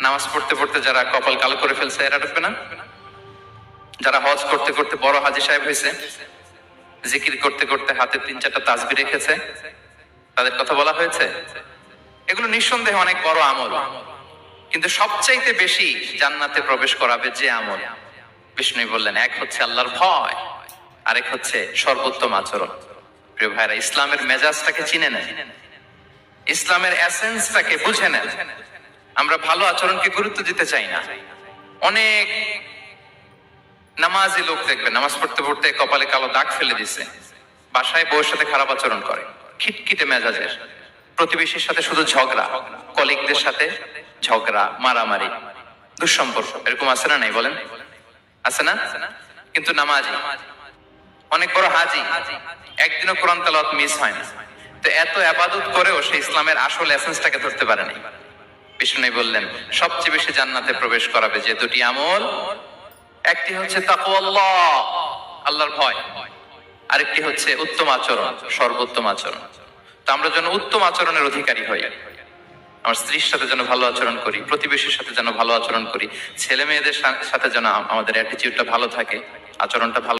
নামাজ পড়তে পড়তে যারা কপাল কালো করে ফেলছে এরা ঢুকবে না? যারা হজ করতে করতে বড় হাজী সাহেব হয়েছে, জিকির করতে করতে হাতে 3-4টা তাসবিহ রেখেছে, তাদের কথা বলা হয়েছে? এগুলো নিঃসন্দেহে অনেক বড় আমল, কিন্তু সবচাইতে বেশি জান্নাতে প্রবেশ করাবে যে আমল, বিষ্ণু বললেন, এক হচ্ছে আল্লাহর ভয়, আরেক হচ্ছে সর্বোত্তম আচরণ। প্রিয় ভাইরা, ইসলামের মেজাজটাকে চিনে নেন, ইসলামের এসেন্সটাকে বুঝে নেন। আমরা ভালো আচরণকে গুরুত্ব দিতে চাই না। অনেক নামাজি লোক দেখবে নামাজ পড়তে পড়তে কপালে কালো দাগ ফেলে দিছে, বাসায় বউয়ের সাথে খারাপ আচরণ করে, খিটখিটে মেজাজের, প্রতিবেশীর সাথে শুধু ঝগড়া, কলিগদের সাথে ঝগড়া, মারামারি, দুঃসম্পর্ক, এরকম আছে না? নাই বলেন, আছে না? কিন্তু নামাজি, অনেক বড় হাজি, একদিনও কোরআন তেলাওয়াত মিস হয় না। তো এত ইবাদত করেও সে ইসলামের আসল এসেন্সটাকে ধরতে পারে নাই। বিষ্ণু বললেন, সবচেয়ে বেশি জান্নাতে প্রবেশ করাবে যে দুটি আমল, একটি হচ্ছে তাকওয়াল্লাহ, আল্লাহর ভয়, আরেকটি হচ্ছে উত্তম আচরণ, সর্বোত্তম আচরণ। তো আমরা যেন উত্তম আচরণের অধিকারী হই, আমার স্ত্রীর সাথে যেন ভালো আচরণ করি, প্রতিবেশীর সাথে যেন ভালো আচরণ করি, ছেলে মেয়েদের সাথে যেন আমাদের অ্যাটিটিউডটা ভালো থাকে, আচরণটা ভালো